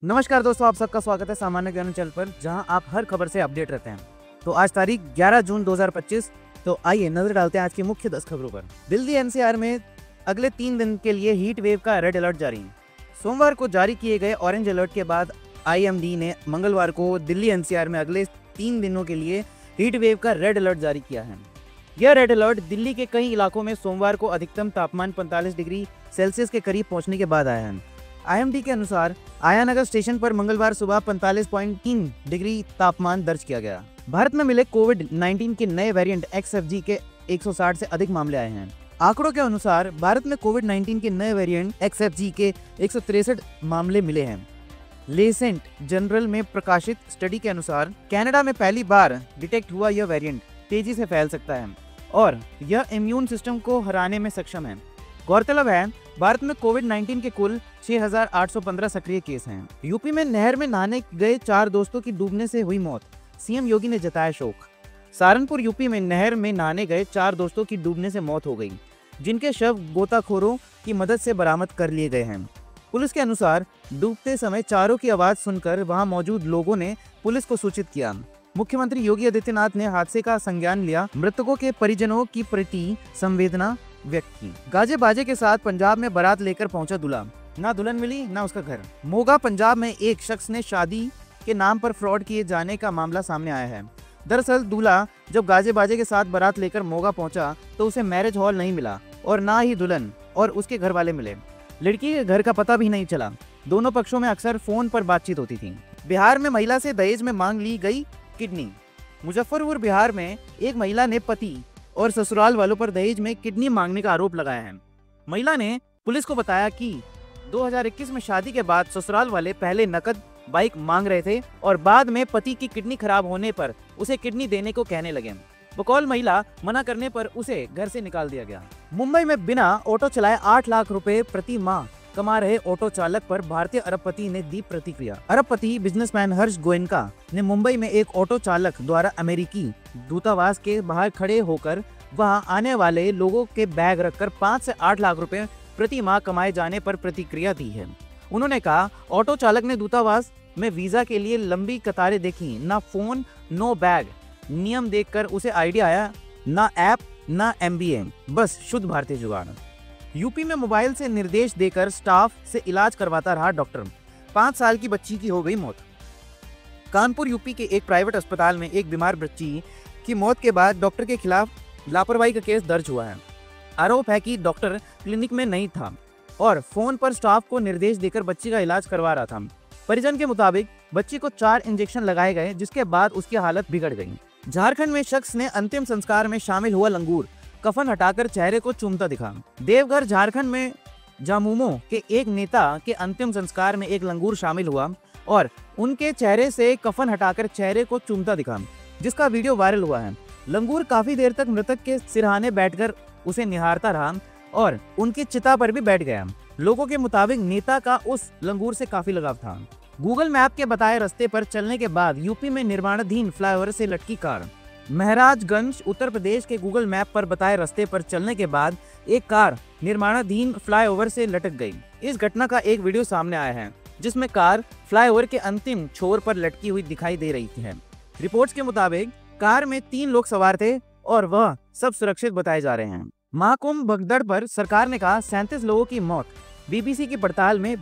नमस्कार दोस्तों, आप सबका स्वागत है सामान्य ज्ञान चैनल पर, जहां आप हर खबर से अपडेट रहते हैं। तो आज तारीख 11 जून 2025। तो आइए नजर डालते हैं आज की मुख्य 10 खबरों पर। दिल्ली एनसीआर में अगले 3 दिन के लिए हीट वेव का रेड अलर्ट जारी। सोमवार को जारी किए गए ऑरेंज अलर्ट के बाद आईएमडी ने मंगलवार को दिल्ली एनसीआर में अगले 3 दिनों के लिए हीट वेव का रेड अलर्ट जारी किया है। यह रेड अलर्ट दिल्ली के कई इलाकों में सोमवार को अधिकतम तापमान 45 डिग्री सेल्सियस के करीब पहुंचने के बाद आया है। आईएमडी के अनुसार आयानगर स्टेशन पर मंगलवार सुबह 45.3 डिग्री तापमान दर्ज किया गया। भारत में मिले कोविड-19 के नए वेरिएंट XFG के 160 से अधिक मामले आए हैं। आंकड़ों के अनुसार भारत में कोविड-19 के नए वेरिएंट XFG के 163 मामले मिले हैं। लेसेंट जर्नल में प्रकाशित स्टडी के अनुसार कनाडा में पहली बार डिटेक्ट हुआ यह वेरिएंट तेजी से फैल सकता है और यह इम्यून सिस्टम को हराने में सक्षम है। गौरतलब है, भारत में कोविड-19 के कुल 6,815 सक्रिय केस हैं। यूपी में नहर में नहाने गए 4 दोस्तों की डूबने से हुई मौत, सीएम योगी ने जताया शोक। सहारनपुर यूपी में नहर में नहाने गए 4 दोस्तों की डूबने से मौत हो गई, जिनके शव गोताखोरों की मदद से बरामद कर लिए गए हैं। पुलिस के अनुसार डूबते समय चारों की आवाज सुनकर वहां मौजूद लोगों ने पुलिस को सूचित किया। मुख्यमंत्री योगी आदित्यनाथ ने हादसे का संज्ञान लिया, मृतकों के परिजनों की प्रति संवेदना व्यक्त की। गाजे बाजे के साथ पंजाब में बारात लेकर पहुंचा दूल्हा, ना दुल्हन मिली ना उसका घर। मोगा पंजाब में एक शख्स ने शादी के नाम पर फ्रॉड किए जाने का मामला सामने आया है। दरअसल दूल्हा जब गाजे बाजे के साथ बारात लेकर मोगा पहुंचा तो उसे मैरिज हॉल नहीं मिला और ना ही दुल्हन और उसके घर वाले मिले। लड़की के घर का पता भी नहीं चला। दोनों पक्षों में अक्सर फोन पर बातचीत होती थी। बिहार में महिला से दहेज में मांग ली गई किडनी। मुजफ्फरपुर बिहार में एक महिला ने पति और ससुराल वालों पर दहेज में किडनी मांगने का आरोप लगाया है। महिला ने पुलिस को बताया कि 2021 में शादी के बाद ससुराल वाले पहले नकद बाइक मांग रहे थे और बाद में पति की किडनी खराब होने पर उसे किडनी देने को कहने लगे। बकौल महिला मना करने पर उसे घर से निकाल दिया गया। मुंबई में बिना ऑटो चलाए 8 लाख रुपए प्रति माह कमा रहे ऑटो चालक पर भारतीय अरबपति ने दी प्रतिक्रिया। अरबपति बिजनेसमैन हर्ष गोयनका ने मुंबई में एक ऑटो चालक द्वारा अमेरिकी दूतावास के बाहर खड़े होकर वहां आने वाले लोगों के बैग रखकर 5 से 8 लाख रुपए प्रति माह कमाए जाने पर प्रतिक्रिया दी है। उन्होंने कहा, ऑटो चालक ने दूतावास में वीजा के लिए लंबी कतारें देखी, ना फोन नो बैग। नियम देखकर उसे आइडिया आया, ना ऐप ना MBA, बस शुद्ध भारतीय जुगाड़। यूपी में मोबाइल से निर्देश देकर स्टाफ से इलाज करवाता रहा डॉक्टर, 5 साल की बच्ची की हो गई मौत। कानपुर यूपी के एक प्राइवेट अस्पताल में एक बीमार बच्ची की मौत के बाद डॉक्टर के खिलाफ लापरवाही का केस दर्ज हुआ है। आरोप है कि डॉक्टर क्लिनिक में नहीं था और फोन पर स्टाफ को निर्देश देकर बच्ची का इलाज करवा रहा था। परिजन के मुताबिक बच्ची को 4 इंजेक्शन लगाए गए, जिसके बाद उसकी हालत बिगड़ गई। झारखंड में शख्स ने अंतिम संस्कार में शामिल हुआ लंगूर कफन हटाकर चेहरे को चूमता दिखा। देवघर झारखंड में जामुमो के एक नेता के अंतिम संस्कार में एक लंगूर शामिल हुआ और उनके चेहरे से कफन हटाकर चेहरे को चूमता दिखा, जिसका वीडियो वायरल हुआ है। लंगूर काफी देर तक मृतक के सिरहाने बैठकर उसे निहारता रहा और उनकी चिता पर भी बैठ गया। लोगों के मुताबिक नेता का उस लंगूर से काफी लगाव था। गूगल मैप के बताए रास्ते पर चलने के बाद यूपी में निर्माणाधीन फ्लाईओवर से लटकी कार। महाराजगंज उत्तर प्रदेश के गूगल मैप पर बताए रास्ते पर चलने के बाद एक कार निर्माणाधीन फ्लाईओवर से लटक गई। इस घटना का एक वीडियो सामने आया है, जिसमें कार फ्लाईओवर के अंतिम छोर पर लटकी हुई दिखाई दे रही है। रिपोर्ट्स के मुताबिक कार में 3 लोग सवार थे और वह सब सुरक्षित बताए जा रहे हैं। महाकुंभ भगदड़ पर सरकार ने कहा 37 लोगों की मौत। बीबीसी की पड़ताल में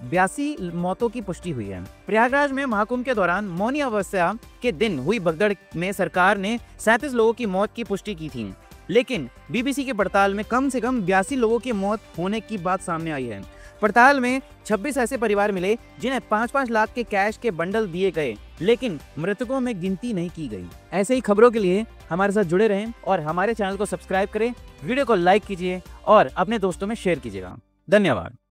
82 मौतों की पुष्टि हुई है। प्रयागराज में महाकुंभ के दौरान मौनी अमावस्या के दिन हुई भगदड़ में सरकार ने 37 लोगों की मौत की पुष्टि की थी, लेकिन बीबीसी की पड़ताल में कम से कम 82 लोगों की मौत होने की बात सामने आई है। पड़ताल में 26 ऐसे परिवार मिले जिन्हें 5-5 लाख के कैश के बंडल दिए गए, लेकिन मृतकों में गिनती नहीं की गई। ऐसे ही खबरों के लिए हमारे साथ जुड़े रहें और हमारे चैनल को सब्सक्राइब करें, वीडियो को लाइक कीजिए और अपने दोस्तों में शेयर कीजिएगा। धन्यवाद।